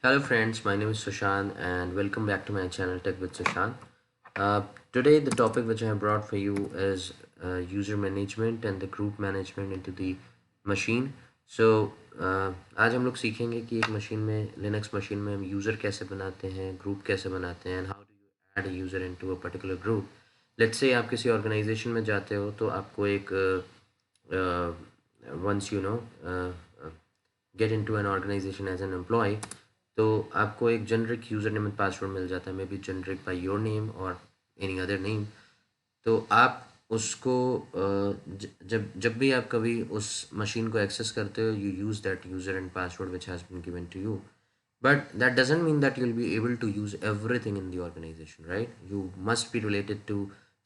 Hello friends, my name is Sushant and welcome back to my channel Tech with Sushant. Uh, Today the topic which I have brought for you is user management and the group management into the machine. So आज हम लोग सीखेंगे कि एक machine में Linux machine में हम user कैसे बनाते हैं, ग्रुप कैसे बनाते हैं, and how do you add a user into a particular group. Let's से आप किसी ऑर्गेनाइजेशन में जाते हो तो आपको एक once you know get into an organization as an employee, तो आपको एक generic user name and password मिल जाता है, may be generic by your name और एनी अदर नेम. तो आप उसको जब जब भी आप कभी उस मशीन को एक्सेस करते हो, you use that user and password which has been given to you. But that doesn't mean that you'll be able to use everything in the organization, right? You must be related to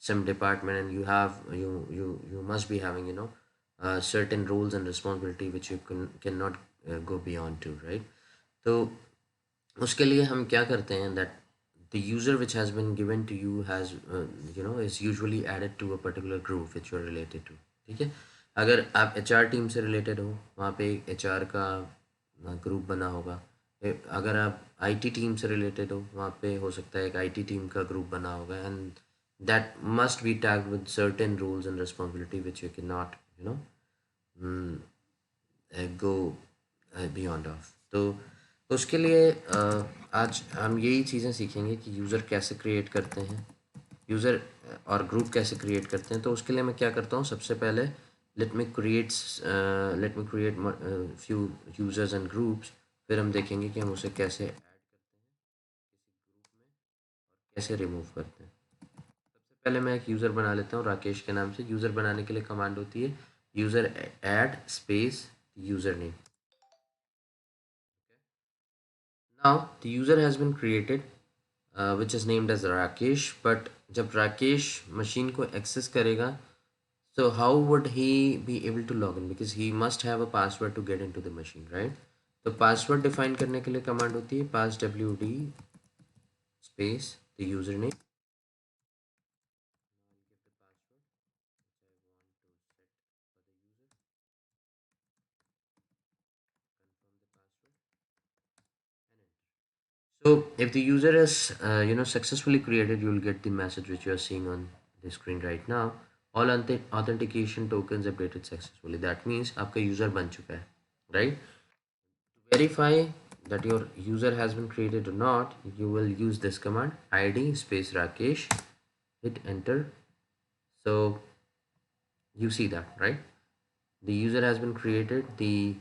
some department, and you must be having certain roles and responsibility which you cannot go beyond to, right? तो उसके लिए हम क्या करते हैं that the user which has been given to you has is usually added to a particular group which you are related to. ठीक है. अगर आप HR टीम से रिलेटेड हो, वहाँ पे एक HR का ग्रुप बना होगा. अगर आप IT टीम से रिलेटेड हो, वहाँ पे हो सकता है एक IT टीम का ग्रुप बना होगा, and that must be tagged with certain rules and responsibility which you cannot mm, go beyond of. तो उसके लिए आज हम यही चीज़ें सीखेंगे कि यूज़र कैसे क्रिएट करते हैं, यूज़र और ग्रुप कैसे क्रिएट करते हैं. तो उसके लिए मैं क्या करता हूँ, सबसे पहले let me create few users and groups. फिर हम देखेंगे कि हम उसे कैसे ऐड करते हैं किसी ग्रुप में और कैसे रिमूव करते हैं. सबसे पहले मैं एक यूज़र बना लेता हूँ राकेश के नाम से. यूज़र बनाने के लिए कमांड होती है user add space user name. Now the user has been created, which is named as Rakesh. But जब राकेश मशीन को एक्सेस करेगा, so how would he be able to log in? Because he must have a password to get into the machine, right? तो password define करने के लिए command होती है pass wd space the username. So if the user is successfully created, you will get the message which you are seeing on the screen right now. All authentication tokens updated successfully. That means आपका user बन चुका है, right? To verify that your user has been created or not, you will use this command id space Rakesh. Hit enter. So you see that, right? The user has been created. The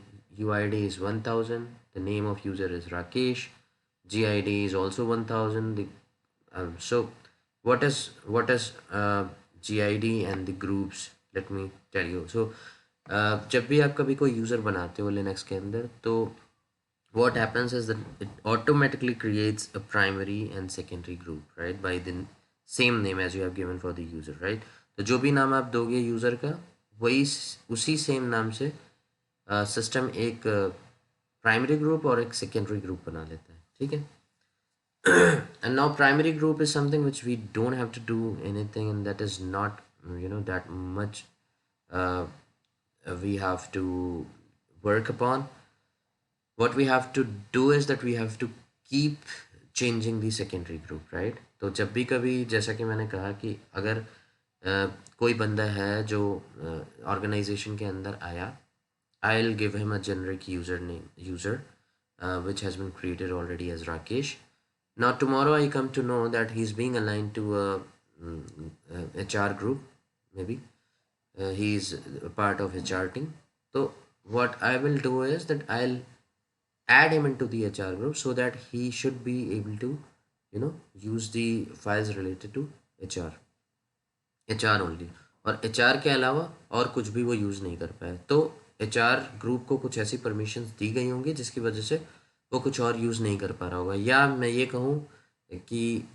UID is 1000. The name of user is Rakesh. GID is also 1000. So what is GID and the groups? Let me tell you. So जब भी आप कभी कोई user बनाते हो Linux के अंदर, तो what happens is that it automatically creates a primary and secondary group, right, by the same name as you have given for the user, right? तो जो भी नाम आप दोगे यूज़र का, वही उसी सेम नाम से सिस्टम एक प्राइमरी ग्रुप और एक सेकेंडरी ग्रुप बना लेता है. ठीक है. And now primary group is something which we don't have to do anything, and that is not that much uh, we have to work upon. What we have to do is that we have to keep changing the secondary group, right? तो जब भी कभी, जैसा कि मैंने कहा कि अगर कोई बंदा है जो ऑर्गेनाइजेशन के अंदर आया, I'll give him a generic user which has been created already as Rakesh. Now tomorrow I come to know that he's being aligned to a HR group, maybe he's a part of HR team. So what I will do is that I'll add him into the HR group so that he should be able to use the files related to HR. HR only. और HR के अलावा और कुछ भी वो use नहीं कर पाए. तो HR ग्रुप को कुछ ऐसी परमिशंस दी गई होंगी जिसकी वजह से वो कुछ और यूज़ नहीं कर पा रहा होगा. या मैं ये कहूँ कि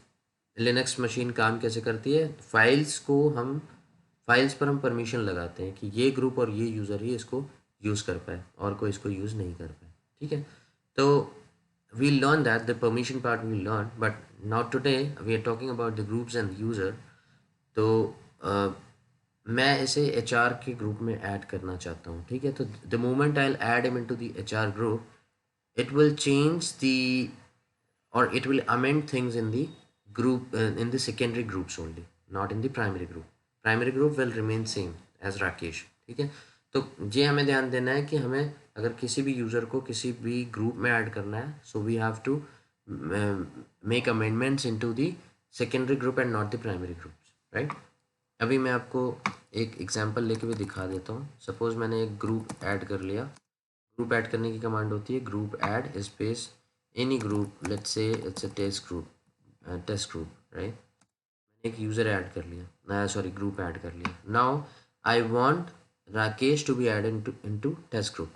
लिनक्स मशीन काम कैसे करती है, फाइल्स पर हम परमिशन लगाते हैं कि ये ग्रुप और ये यूज़र ही इसको यूज़ कर पाए और कोई इसको यूज़ नहीं कर पाए. ठीक है. तो we learn that the permission part we learn, but not today. We are talking about the groups and user. तो मैं इसे एच आर के ग्रुप में ऐड करना चाहता हूँ. ठीक है. तो the moment I add him into the H R group, it will change the, or it will amend things in the group, in the secondary groups only, not in the primary group. Primary group will remain same as Rakesh, ठीक है। तो ये हमें ध्यान देना है कि हमें अगर किसी भी यूज़र को किसी भी ग्रुप में ऐड करना है, so we have to make amendments into the secondary group and not the primary groups, right. अभी मैं आपको एक एग्जांपल लेके भी दिखा देता हूँ। सपोज मैंने एक ग्रुप ऐड कर लिया। ग्रुप ऐड करने की कमांड होती है group add space any group, let's say it's a test group, right. एक यूज़र ऐड कर लिया, सॉरी ग्रुप ऐड कर लिया। Now I want Rakesh to be add into test group.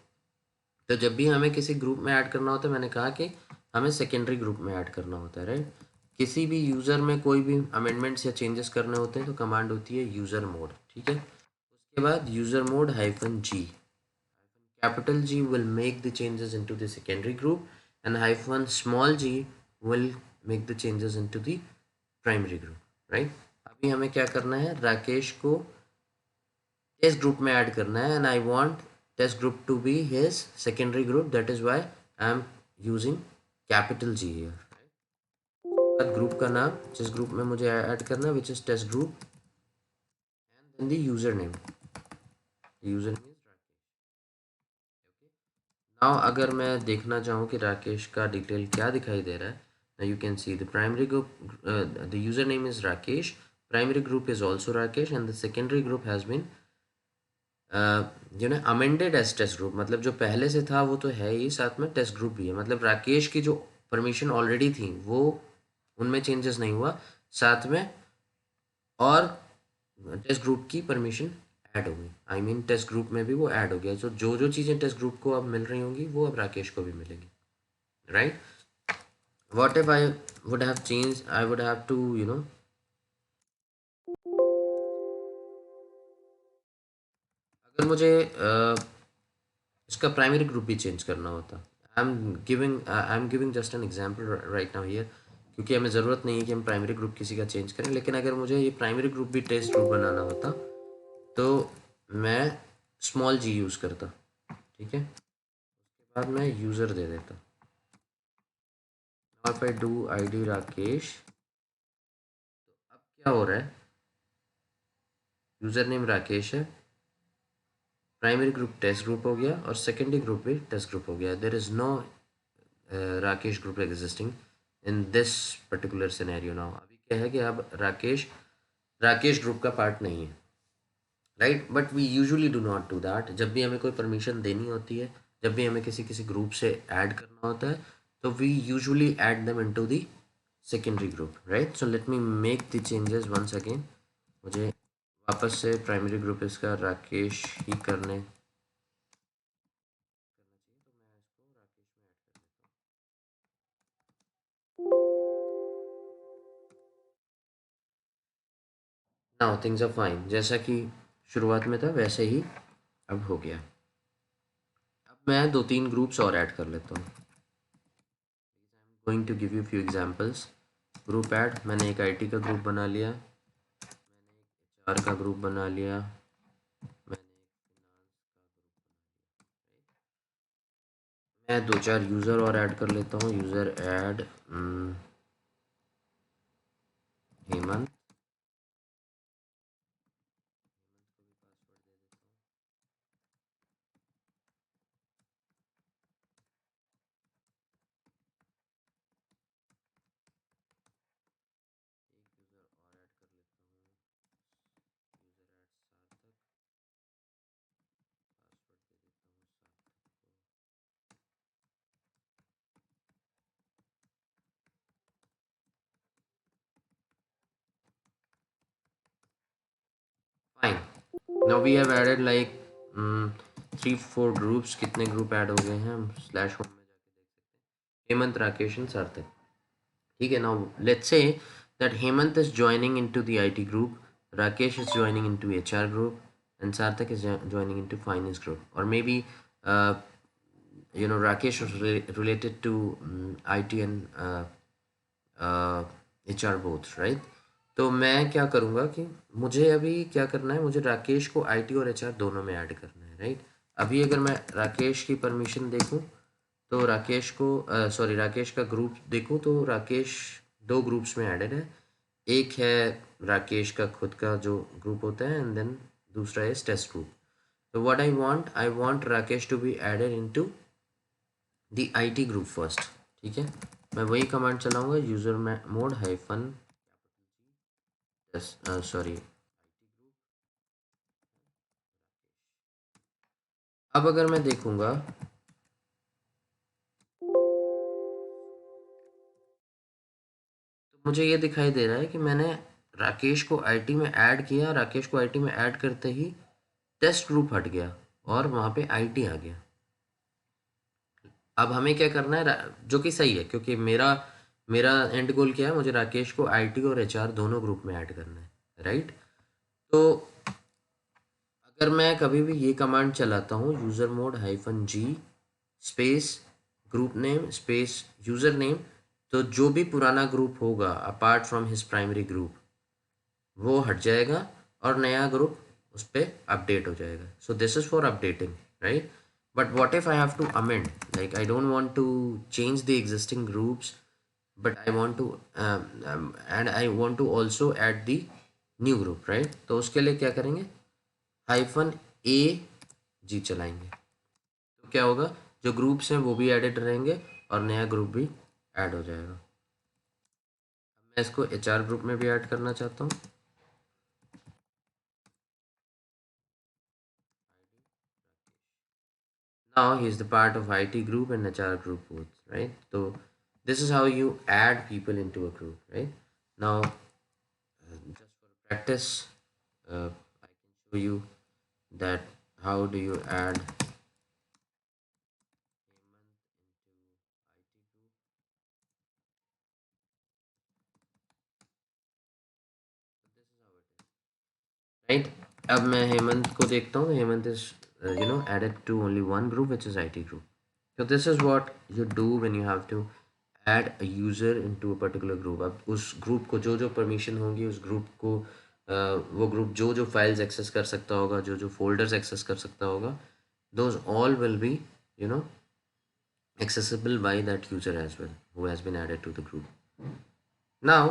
तो जब भी हमें किसी ग्रुप में ऐड करना होता है, मैंने कहा कि हमें सेकेंडरी ग्रुप में ऐड करना होता है, राइट। किसी भी यूज़र में कोई भी अमेंडमेंट्स या चेंजेस करने होते हैं तो कमांड होती है यूज़र मोड, ठीक है। उसके बाद user mode -G, capital G will make the changes into the secondary group and -small g will make the changes into the primary group, right। अभी हमें क्या करना है, राकेश को टेस्ट ग्रुप में ऐड करना है and I want test group to be his secondary group, that is why I am using capital G here. बाद ग्रुप का नाम जिस ग्रुप में मुझे ऐड करना है which is test group and then the user name, user name is Rakesh. Now अगर मैं देखना चाहूँ कि राकेश का डिटेल क्या दिखाई दे रहा है, now you can see the primary group, the username is Rakesh, primary group is also Rakesh and the secondary group has been amended as test group. मतलब जो पहले से था वो तो है ही, साथ में टेस्ट ग्रुप भी है। मतलब राकेश की जो परमिशन ऑलरेडी थी वो उनमें चेंजेस नहीं हुआ, साथ में और टेस्ट ग्रुप की परमिशन ऐड हो गई। आई मीन टेस्ट ग्रुप में भी वो ऐड हो गया। जो जो जो चीज़ें टेस्ट ग्रुप को अब मिल रही होंगी वो अब राकेश को भी मिलेंगी, right. What if I would have change, I would have to अगर मुझे इसका प्राइमरी ग्रुप भी चेंज करना होता। I am giving just an example right now here, क्योंकि हमें ज़रूरत नहीं है कि हम प्राइमरी ग्रुप किसी का चेंज करें। लेकिन अगर मुझे ये प्राइमरी ग्रुप भी टेस्ट ग्रुप बनाना होता तो मैं स्मॉल जी यूज़ करता, ठीक है। उसके बाद मैं यूज़र दे देता। Now if I do I D Rakesh, तो अब क्या हो रहा है, यूज़र नेम राकेश है, प्राइमरी ग्रुप टेस्ट ग्रुप हो गया और सेकेंडरी ग्रुप भी टेस्ट ग्रुप हो गया। There is no Rakesh group existing in this particular scenario now. अभी क्या है कि अब राकेश ग्रुप का पार्ट नहीं है, right. But we usually do not do that. जब भी हमें कोई परमिशन देनी होती है, जब भी हमें किसी किसी ग्रुप से ऐड करना होता है, तो we usually add them into the secondary group, right. So let me make the changes once again. मुझे वापस से प्राइमरी ग्रुप इसका राकेश ही करना चाहिए, तो मैं इसको राकेश में ऐड कर देता हूँ। नाउ थिंग्स आर फाइन, जैसा कि शुरुआत में था वैसे ही अब हो गया। अब मैं दो तीन ग्रुप्स और ऐड कर लेता हूँ। Going to give you few examples. Group add, मैंने एक आईटी का ग्रुप बना लिया, मैंने एक एचआर का ग्रुप बना लिया, मैंने मैं दो चार यूज़र और ऐड कर लेता हूँ। User add Hemant, fine. Now we have added like 3-4 groups. कितने ग्रुप ऐड हो गए हैं, हम स्लैश होम में जाके देख सकते हैं। हेमंत, राकेश एंड सार्थक, ठीक है। Now let's say that Hemant is joining into the IT group, Rakesh is joining into HR group and Sarthak is joining into finance group, or maybe Rakesh was related to IT and HR both, right। तो मैं क्या करूँगा कि मुझे अभी क्या करना है, मुझे राकेश को IT और HR दोनों में ऐड करना है, राइट। अभी अगर मैं राकेश की परमिशन देखूँ तो राकेश को सॉरी राकेश का ग्रुप देखो तो राकेश दो ग्रुप्स में एडेड है। एक है राकेश का खुद का जो ग्रुप होता है एंड देन दूसरा इज टेस्ट ग्रुप। तो what I want Rakesh to be added into the IT group first. ठीक है, मैं वही कमांड चलाऊंगा, यूजर मोड हाइफन सॉरी। अब अगर मैं देखूंगा तो मुझे ये दिखाई दे रहा है कि मैंने राकेश को आईटी में ऐड किया, राकेश को आईटी में ऐड करते ही टेस्ट ग्रुप हट गया और वहाँ पे आईटी आ गया। अब हमें क्या करना है जो कि सही है, क्योंकि मेरा मेरा एंड गोल क्या है, मुझे राकेश को आईटी और एचआर दोनों ग्रुप में ऐड करना है, राइट। तो अगर मैं कभी भी ये कमांड चलाता हूँ, user mode hyphen G space group name space user name, तो जो भी पुराना ग्रुप होगा apart from his primary group वो हट जाएगा और नया ग्रुप उस पर अपडेट हो जाएगा। So this is for updating, right. But what if I have to amend, like I don't want to change the existing groups, but I want to and I want to also add the new group, right। तो उसके लिए क्या करेंगे, hyphen ए जी चलाएंगे। तो क्या होगा, जो ग्रुप्स हैं वो भी एडेड रहेंगे और नया ग्रुप भी ऐड हो जाएगा। मैं इसको एचआर ग्रुप में भी ऐड करना चाहता हूँ। Now he is the part of IT group and HR group both, right? So this is how you add people into a group, right? Now, just for practice, I can show you that how do you add Hemant into IT group. So this is how it is, right? अब मैं हेमंत को देखता हूँ, Hemant is added to only one group which is IT group. So this is what you do when you have to add a user into a particular group। अब उस group को जो जो परमिशन होंगी उस ग्रुप को वो ग्रुप जो जो फाइल्स एक्सेस कर सकता होगा, जो जो फोल्डर्स एक्सेस कर सकता होगा, those all will be you know accessible by that user as well who has been added to the group। Now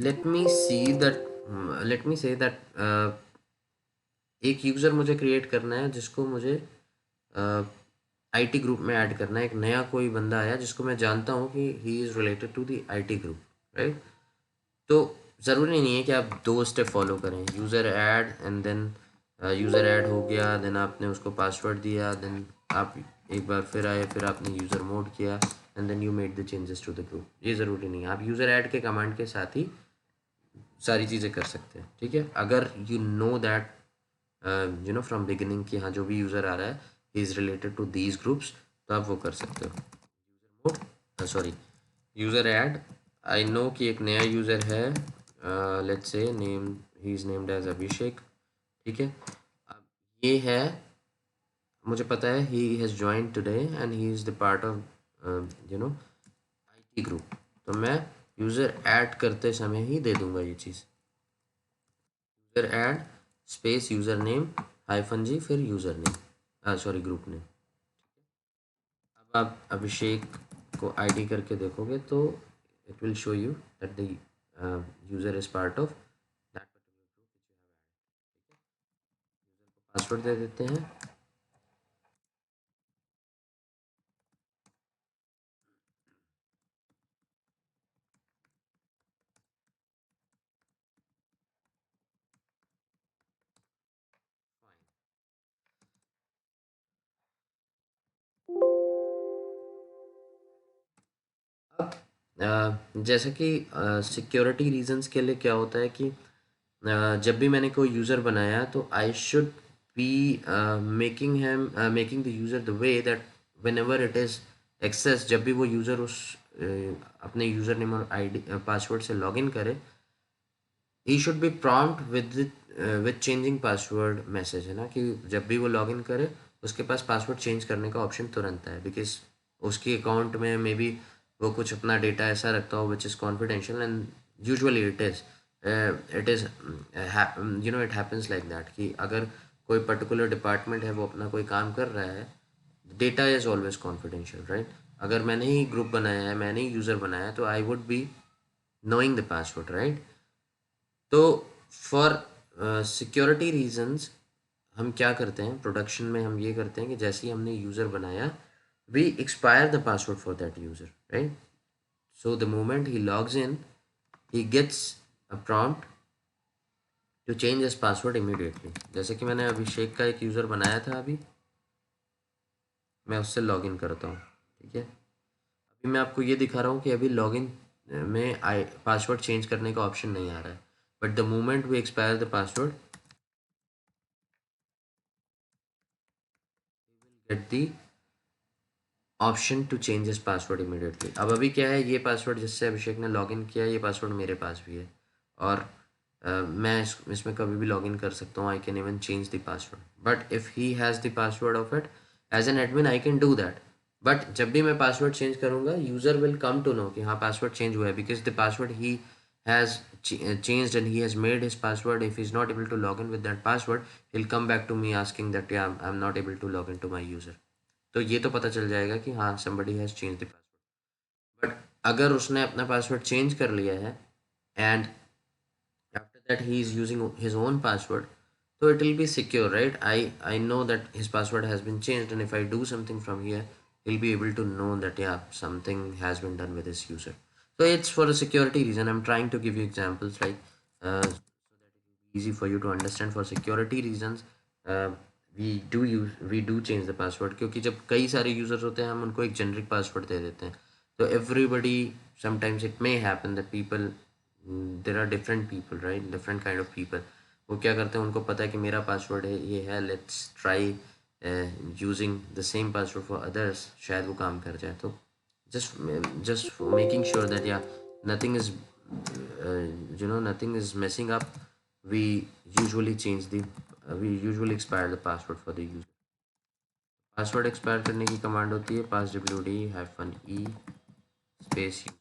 let me see that let me say that एक user मुझे create करना है जिसको मुझे IT group में add करना है। एक नया कोई बंदा आया जिसको मैं जानता हूँ कि he is related to the IT group, right. तो ज़रूरी नहीं है कि आप दो स्टेप फॉलो करें, user add and then user add हो गया, देन आपने उसको पासवर्ड दिया, देन आप एक बार फिर आए, फिर आपने यूज़र मोड किया and then you made the changes to the group. ये ज़रूरी नहीं है, आप यूज़र ऐड के कमांड के साथ ही सारी चीज़ें कर सकते हैं, ठीक है। अगर you know that from beginning कि हाँ जो भी यूज़र आ रहा है he is related to these groups, तो आप वो कर सकते हो। User mode sorry user add, I know कि एक नया यूज़र है, let's say name he is named as Abhishek, ठीक है। अब ये है, मुझे पता है he has join today and he is the part of IT group, तो मैं यूज़र ऐड करते समय ही दे दूंगा ये चीज़, user add space user name hyphen G फिर user name sorry group name. अब आप अभिषेक को आईडी करके देखोगे तो it will show you that the user is part of that particular group which you have add, ठीक है। यूज़र को पासवर्ड दे देते हैं। अब जैसे कि सिक्योरिटी रीजंस के लिए क्या होता है कि जब भी मैंने कोई यूज़र बनाया तो I should be making the user the way that whenever it is access, जब भी वो यूज़र उस अपने यूज़र नेम और आईडी पासवर्ड से लॉगिन करे, he should be prompt with changing password message, है ना, कि जब भी वो लॉगिन करे उसके पास पासवर्ड चेंज करने का ऑप्शन तुरंत है, बिकॉज उसकी अकाउंट में मे बी वो कुछ अपना डेटा ऐसा रखता हो which is confidential and usually it is it happens like that कि अगर कोई पर्टिकुलर डिपार्टमेंट है वो अपना कोई काम कर रहा है data is always confidential, right? अगर मैंने ही ग्रुप बनाया है, मैंने ही यूज़र बनाया है, तो I would be knowing the password, right? तो फॉर सिक्योरिटी रीजंस हम क्या करते हैं प्रोडक्शन में, हम ये करते हैं कि जैसे ही हमने यूज़र बनाया, we expire the password for that user, right? So the moment he logs in, he gets a prompt to change his password immediately. जैसे कि मैंने अभिषेक का एक यूज़र बनाया था, अभी मैं उससे लॉगिन करता हूँ, ठीक है? अभी मैं आपको ये दिखा रहा हूँ कि अभी लॉगिन में आई पासवर्ड चेंज करने का ऑप्शन नहीं आ रहा है, but the moment we expire the password, get the option to change his password immediately. अब अभी क्या है, ये पासवर्ड जिससे अभिषेक ने लॉगिन किया, ये पासवर्ड मेरे पास भी है, और मैं इसमें कभी भी लॉगिन कर सकता हूँ। I can even change the password, but if he has the password off it as an admin, I can do that. But जब भी मैं पासवर्ड चेंज करूँगा, user will come to know कि हाँ पासवर्ड चेंज हुआ है, because the password he has changed and he has made his password. If he's not able to log in with that password, he'll come back to me asking that yeah, I'm not able to log into my user. तो ये तो पता चल जाएगा कि हाँ somebody has changed the password. But अगर उसने अपना पासवर्ड चेंज कर लिया है and after that he is using his own password, so it will be secure, right? I know that his password has been changed, and if I do something from here, he'll be able to know that yeah, something has been done with this user. So it's for a security reason. I'm trying to give you examples, like so that it will be easy for you to understand. For security reasons, uh, we do change the password, क्योंकि जब कई सारे users होते हैं, हम उनको एक generic password दे देते हैं, तो everybody sometimes it may happen that people, there are different people, right? Different kind of people. वो क्या करते हैं, उनको पता है कि मेरा पासवर्ड है ये है, let's try using the same password for others, शायद वो काम कर जाए। तो just making sure that yeah, nothing is nothing is messing up, we usually change the we usually expire the password for the user। Password expire करने की command होती है पास wd-e स्पेस यूजर।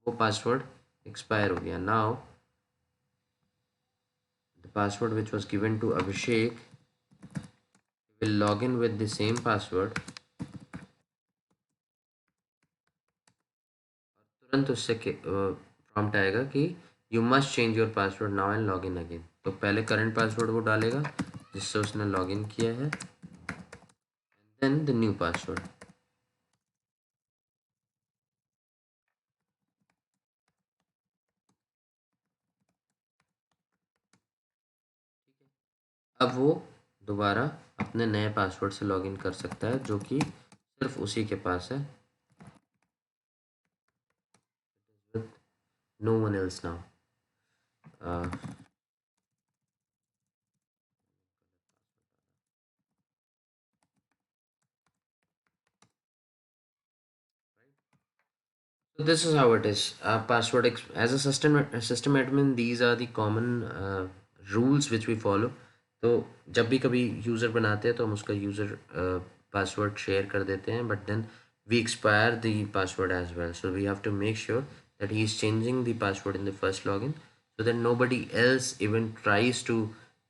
वो पासवर्ड एक्सपायर हो गया। Now the password which was given to Abhishek will log in with the same password, तुरंत उससे prompt आएगा कि you must change your password now and log in again. तो पहले current password वो डालेगा जिससे उसने लॉग इन किया है, देन द न्यू पासवर्ड। अब वो दोबारा अपने नए पासवर्ड से लॉगिन कर सकता है, जो कि सिर्फ उसी के पास है, no one else now. So this is how it is. As a system admin, these are the common rules which we follow. तो जब भी कभी यूज़र बनाते हैं तो हम उसका यूज़र पासवर्ड शेयर कर देते हैं, but then we expire the password as well. So we have to make sure that he is changing the password in the first login, so that nobody else even tries to,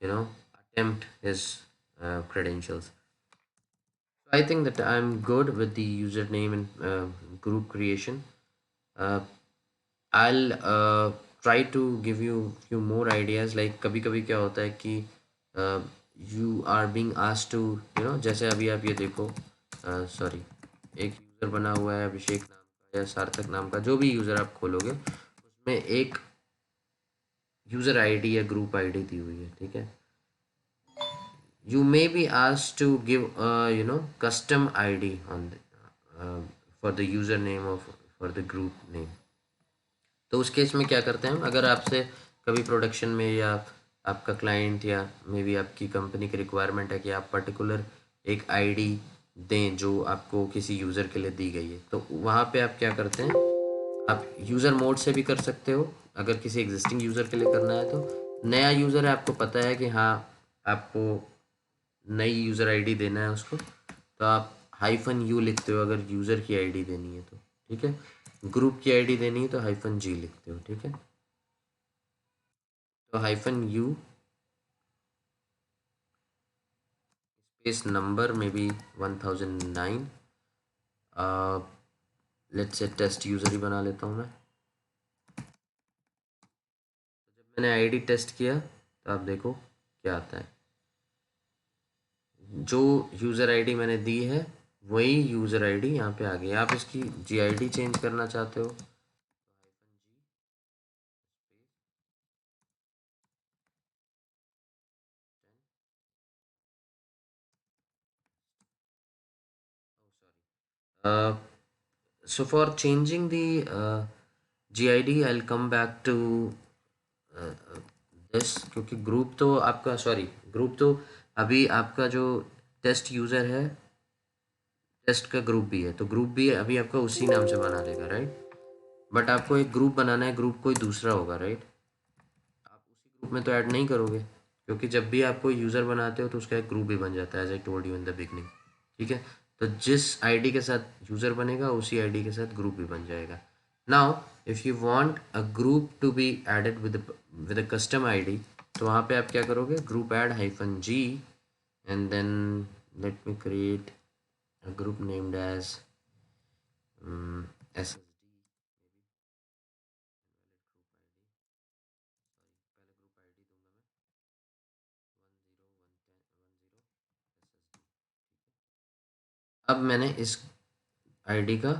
attempt his credentials. I think that I'm good with the username and group creation. Uh, I'll try to give you few more ideas. Like कभी कभी क्या होता है कि you are being asked to, जैसे अभी आप ये देखो, सॉरी, एक यूज़र बना हुआ है अभिषेक नाम का या सार्थक नाम का, जो भी यूज़र आप खोलोगे उसमें एक यूज़र आईडी या ग्रुप आईडी दी हुई है, ठीक है? You may be asked to give custom ID on for the username of for the group name। तो उस केस में क्या करते हैं हम, अगर आपसे कभी प्रोडक्शन में या आपका क्लाइंट या मे बी आपकी कंपनी की रिक्वायरमेंट है कि आप पर्टिकुलर एक आईडी दें जो आपको किसी यूज़र के लिए दी गई है, तो वहाँ पे आप क्या करते हैं, आप यूज़र मोड से भी कर सकते हो। अगर किसी एग्जिस्टिंग यूज़र के लिए करना है, तो नया यूज़र है, आपको पता है कि हाँ आपको नई यूज़र आईडी देना है उसको, तो आप हाइफन यू लिखते हो अगर यूज़र की आईडी देनी है तो, ठीक है? ग्रुप की आईडी देनी है तो हाइफन जी लिखते हो, ठीक है? तो hyphen U space number maybe 1009, let's say test user ही बना लेता हूँ मैं। मैंने आईडी टेस्ट किया तो आप देखो क्या आता है। जो यूज़र आईडी मैंने दी है वही यूज़र आईडी यहाँ पे आ गई। आप इसकी जीआईडी चेंज करना चाहते हो, uh, so for changing the GID I'll come back to this, क्योंकि ग्रुप तो आपका सॉरी ग्रुप तो अभी आपका जो टेस्ट यूज़र है टेस्ट का ग्रुप भी है, तो ग्रुप भी अभी आपका उसी नाम से बना देगा, राइट। बट आपको एक ग्रुप बनाना है, ग्रुप कोई दूसरा होगा, राइट। आप उसी ग्रुप में तो ऐड नहीं करोगे, क्योंकि जब भी आप कोई यूज़र बनाते हो तो उसका एक ग्रुप भी बन जाता है, as I told you in the beginning. ठीक है, तो जिस आईडी के साथ यूज़र बनेगा उसी आईडी के साथ ग्रुप भी बन जाएगा। Now if you want a group to be added with a custom ID, तो वहाँ पे आप क्या करोगे, group add -G and then let me create a group named as SSD। अब मैंने इस आईडी का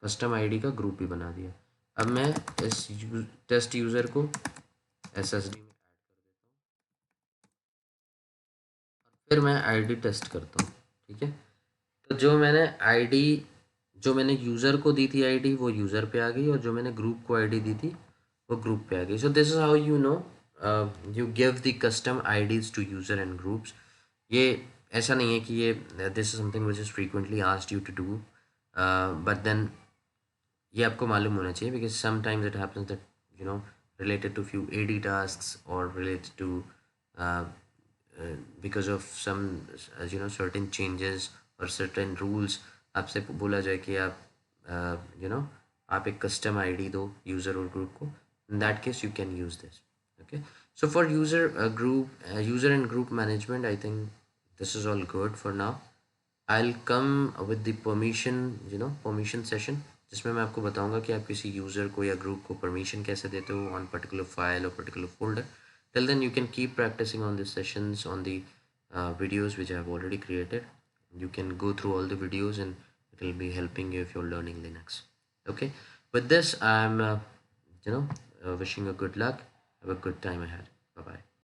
कस्टम आईडी का ग्रुप भी बना दिया। अब मैं इस टेस्ट यूज़र को SSD में, फिर मैं आईडी टेस्ट करता हूँ। ठीक है, तो जो मैंने यूज़र को दी थी आईडी वो यूज़र पे आ गई, और जो मैंने ग्रुप को आईडी दी थी वो ग्रुप पे आ गई। So this is how you know you give the custom IDs to user and groups. ये ऐसा नहीं है कि ये this is something which is frequently asked you to do, but then ये आपको मालूम होना चाहिए, because sometimes it happens that you know related to few AD tasks or related to uh, because of some certain changes or certain rules, आपसे बोला जाए कि आप आप एक कस्टम आईडी दो यूज़र और ग्रुप को, in that case you can use this. Okay, so for user and group management, I think this is all good for now. I'll come with the permission session, जिसमें मैं आपको बताऊंगा कि आप किसी यूज़र को या ग्रुप को परमिशन कैसे देते हो ऑन पर्टिकुलर फाइल और particular folder. Till then, you can keep practicing on these sessions on the videos which I have already created. You can go through all the videos and it will be helping you if you're learning Linux. Okay, with this, I'm wishing you good luck. Have a good time ahead. Bye bye.